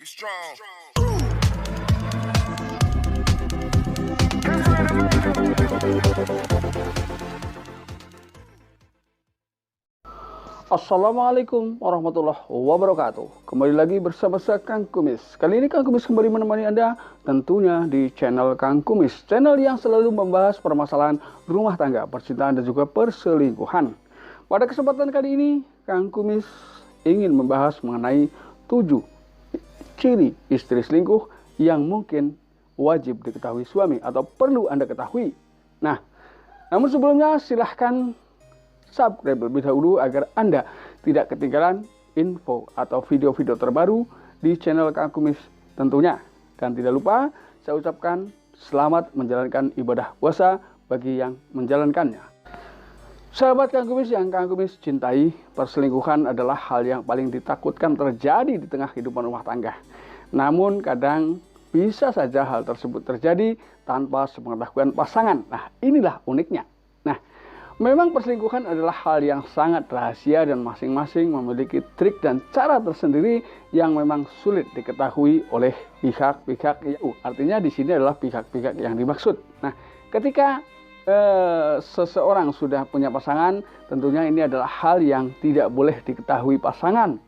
be strong. Assalamualaikum warahmatullahi wabarakatuh. Kembali lagi bersama saya Kang Kumis. Kali ini Kang Kumis kembali menemani Anda tentunya di channel Kang Kumis, channel yang selalu membahas permasalahan rumah tangga, percintaan dan juga perselingkuhan. Pada kesempatan kali ini Kang Kumis ingin membahas mengenai 7 ciri istri selingkuh yang mungkin wajib diketahui suami atau perlu Anda ketahui. Nah, namun sebelumnya silahkan subscribe terlebih dahulu agar Anda tidak ketinggalan info atau video-video terbaru di channel Kang Kumis tentunya. Dan tidak lupa saya ucapkan selamat menjalankan ibadah puasa bagi yang menjalankannya. Sahabat Kang Kumis yang Kang Kumis cintai, perselingkuhan adalah hal yang paling ditakutkan terjadi di tengah kehidupan rumah tangga. Namun kadang bisa saja hal tersebut terjadi tanpa sepengetahuan pasangan. Nah, inilah uniknya. Nah, memang perselingkuhan adalah hal yang sangat rahasia dan masing-masing memiliki trik dan cara tersendiri yang memang sulit diketahui oleh pihak-pihak. Artinya di sini adalah pihak-pihak yang dimaksud. Nah, ketika seseorang sudah punya pasangan, tentunya ini adalah hal yang tidak boleh diketahui pasangan.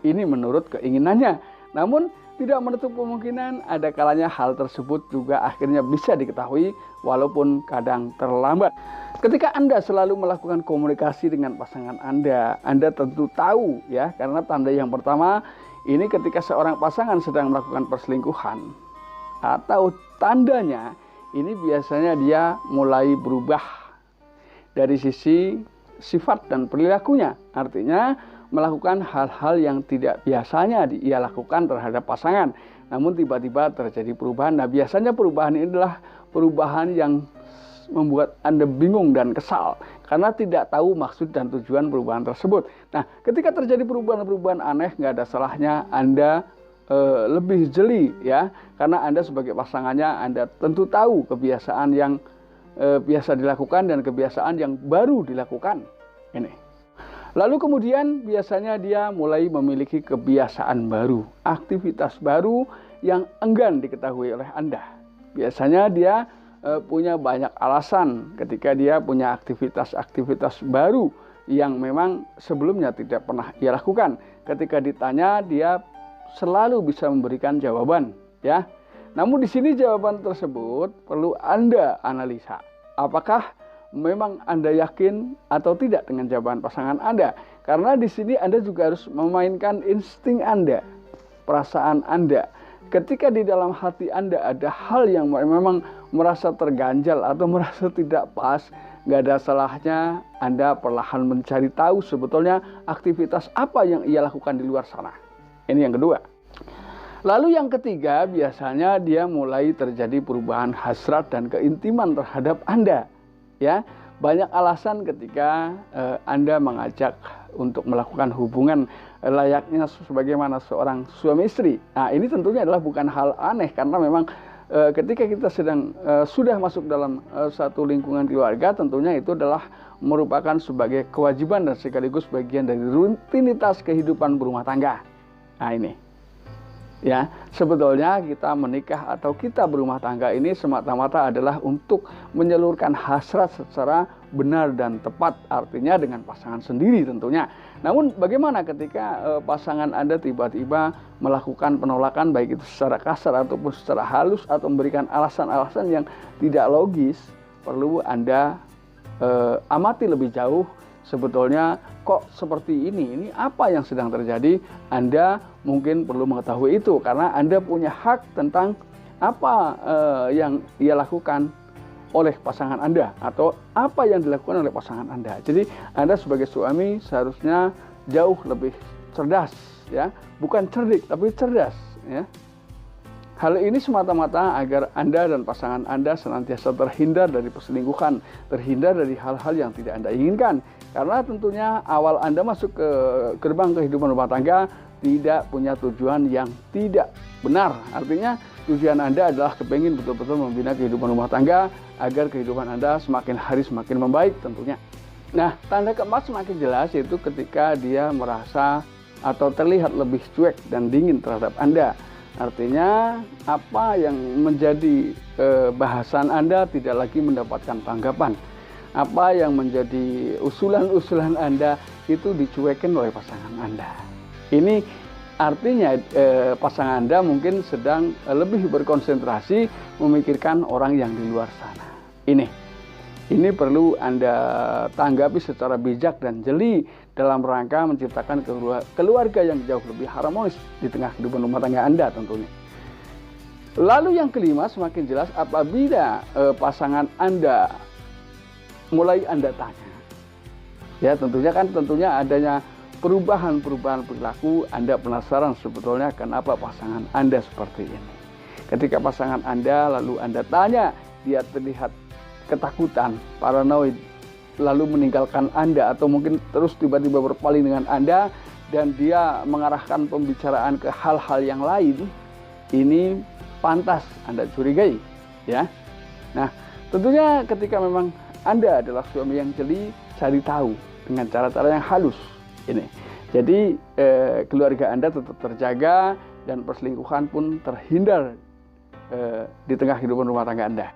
Ini menurut keinginannya. Namun tidak menutup kemungkinan ada kalanya hal tersebut juga akhirnya bisa diketahui walaupun kadang terlambat. Ketika Anda selalu melakukan komunikasi dengan pasangan Anda tentu tahu ya, karena tanda yang pertama ini ketika seorang pasangan sedang melakukan perselingkuhan atau tandanya ini biasanya dia mulai berubah dari sisi sifat dan perilakunya. Artinya melakukan hal-hal yang tidak biasanya ia lakukan terhadap pasangan. Namun tiba-tiba terjadi perubahan. Nah, biasanya perubahan ini adalah perubahan yang membuat Anda bingung dan kesal karena tidak tahu maksud dan tujuan perubahan tersebut. Nah, ketika terjadi perubahan-perubahan aneh, nggak ada salahnya Anda lebih jeli ya, karena Anda sebagai pasangannya Anda tentu tahu kebiasaan yang biasa dilakukan dan kebiasaan yang baru dilakukan ini. Lalu kemudian biasanya dia mulai memiliki kebiasaan baru, aktivitas baru yang enggan diketahui oleh Anda. Biasanya dia punya banyak alasan ketika dia punya aktivitas-aktivitas baru yang memang sebelumnya tidak pernah ia lakukan. Ketika ditanya dia selalu bisa memberikan jawaban ya. Namun di sini jawaban tersebut perlu Anda analisa. Apakah memang Anda yakin atau tidak dengan jawaban pasangan Anda? Karena di sini Anda juga harus memainkan insting Anda, perasaan Anda. Ketika di dalam hati Anda ada hal yang memang merasa terganjal atau merasa tidak pas, nggak ada salahnya Anda perlahan mencari tahu sebetulnya aktivitas apa yang ia lakukan di luar sana. Ini yang kedua. Lalu yang ketiga, biasanya dia mulai terjadi perubahan hasrat dan keintiman terhadap Anda. Ya, banyak alasan ketika Anda mengajak untuk melakukan hubungan layaknya sebagaimana seorang suami istri. Nah, ini tentunya adalah bukan hal aneh karena memang ketika kita sudah masuk dalam satu lingkungan keluarga, tentunya itu adalah merupakan sebagai kewajiban dan sekaligus bagian dari rutinitas kehidupan berumah tangga. Nah, ini. Ya, sebetulnya kita menikah atau kita berumah tangga ini semata-mata adalah untuk menyalurkan hasrat secara benar dan tepat, artinya dengan pasangan sendiri tentunya. Namun bagaimana ketika pasangan Anda tiba-tiba melakukan penolakan baik itu secara kasar ataupun secara halus atau memberikan alasan-alasan yang tidak logis, perlu Anda amati lebih jauh. Sebetulnya kok seperti ini apa yang sedang terjadi? Anda mungkin perlu mengetahui itu karena Anda punya hak tentang apa yang ia lakukan oleh pasangan Anda atau apa yang dilakukan oleh pasangan Anda. Jadi Anda sebagai suami seharusnya jauh lebih cerdas ya, bukan cerdik tapi cerdas ya. Hal ini semata-mata agar Anda dan pasangan Anda senantiasa terhindar dari perselingkuhan, terhindar dari hal-hal yang tidak Anda inginkan. Karena tentunya awal Anda masuk ke gerbang kehidupan rumah tangga tidak punya tujuan yang tidak benar. Artinya tujuan Anda adalah kepingin betul-betul membina kehidupan rumah tangga agar kehidupan Anda semakin hari semakin membaik tentunya. Nah, tanda keempat semakin jelas yaitu ketika dia merasa atau terlihat lebih cuek dan dingin terhadap Anda. Artinya apa yang menjadi bahasan Anda tidak lagi mendapatkan tanggapan. Apa yang menjadi usulan-usulan Anda itu dicuekin oleh pasangan Anda. Ini artinya pasangan Anda mungkin sedang lebih berkonsentrasi memikirkan orang yang di luar sana. Ini perlu Anda tanggapi secara bijak dan jeli dalam rangka menciptakan keluarga yang jauh lebih harmonis di tengah kehidupan rumah tangga Anda tentunya. Lalu yang kelima, semakin jelas apabila pasangan Anda mulai Anda tanya. Ya, tentunya adanya perubahan perilaku, Anda penasaran sebetulnya kenapa pasangan Anda seperti ini. Ketika pasangan Anda lalu Anda tanya, dia terlihat ketakutan, paranoid, lalu meninggalkan Anda atau mungkin terus tiba-tiba berpaling dengan Anda dan dia mengarahkan pembicaraan ke hal-hal yang lain, ini pantas Anda curigai, ya. Nah, tentunya ketika memang Anda adalah suami yang jeli, cari tahu dengan cara-cara yang halus. Jadi keluarga Anda tetap terjaga dan perselingkuhan pun terhindar di tengah kehidupan rumah tangga Anda.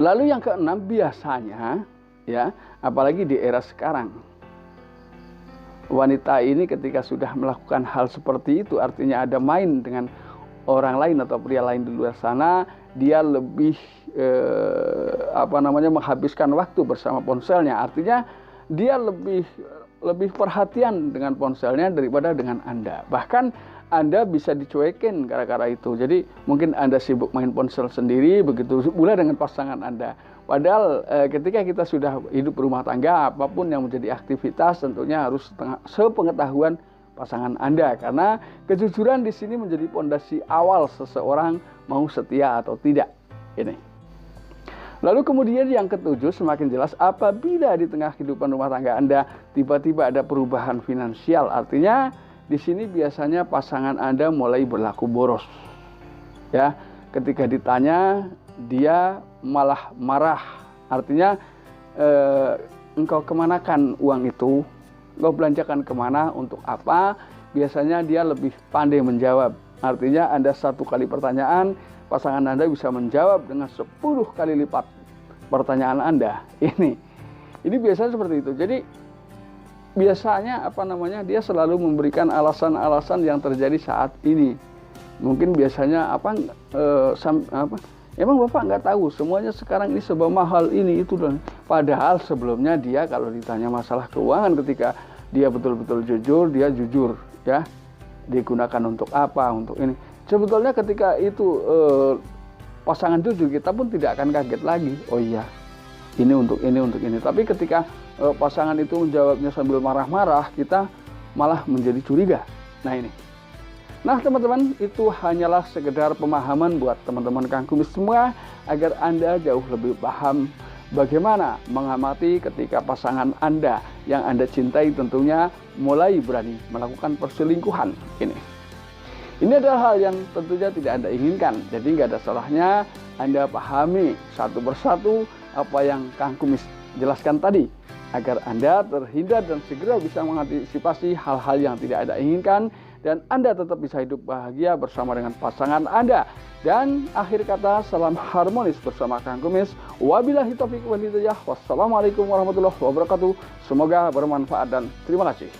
Lalu yang keenam, biasanya ya, apalagi di era sekarang, wanita ini ketika sudah melakukan hal seperti itu, artinya ada main dengan orang lain atau pria lain di luar sana, dia lebih menghabiskan waktu bersama ponselnya. Artinya dia lebih perhatian dengan ponselnya daripada dengan Anda. Bahkan Anda bisa dicuekin gara-gara itu. Jadi mungkin Anda sibuk main ponsel sendiri, begitu pula dengan pasangan Anda. Padahal ketika kita sudah hidup rumah tangga, apapun yang menjadi aktivitas tentunya harus sepengetahuan pasangan Anda, karena kejujuran di sini menjadi pondasi awal seseorang mau setia atau tidak. Lalu kemudian yang ketujuh, semakin jelas apabila di tengah kehidupan rumah tangga Anda tiba-tiba ada perubahan finansial. Artinya di sini biasanya pasangan Anda mulai berlaku boros. Ya, ketika ditanya dia malah marah. Artinya engkau kemanakan uang itu? Engkau belanjakan kemana, untuk apa? Biasanya dia lebih pandai menjawab. Artinya Anda satu kali pertanyaan, pasangan Anda bisa menjawab dengan 10 kali lipat pertanyaan Anda. Ini biasanya seperti itu. Jadi biasanya dia selalu memberikan alasan-alasan yang terjadi saat ini. Mungkin biasanya emang Bapak nggak tahu semuanya sekarang ini serba mahal ini itu, dan padahal sebelumnya dia kalau ditanya masalah keuangan, ketika dia betul-betul jujur, dia jujur ya, digunakan untuk apa, untuk ini. Sebetulnya ketika itu pasangan jujur, kita pun tidak akan kaget lagi. Oh iya, ini untuk ini. Tapi ketika pasangan itu menjawabnya sambil marah-marah, kita malah menjadi curiga. Nah teman-teman, itu hanyalah sekedar pemahaman buat teman-teman Kang Kumis semua, agar Anda jauh lebih paham bagaimana mengamati ketika pasangan Anda yang Anda cintai tentunya mulai berani melakukan perselingkuhan. Ini adalah hal yang tentunya tidak Anda inginkan. Jadi nggak ada salahnya Anda pahami satu persatu apa yang Kang Kumis jelaskan tadi, agar Anda terhindar dan segera bisa mengantisipasi hal-hal yang tidak Anda inginkan, dan Anda tetap bisa hidup bahagia bersama dengan pasangan Anda. Dan akhir kata, salam harmonis bersama Kang Kumis. Wabillahi taufiq wal hidayah. Wassalamualaikum warahmatullahi wabarakatuh. Semoga bermanfaat dan terima kasih.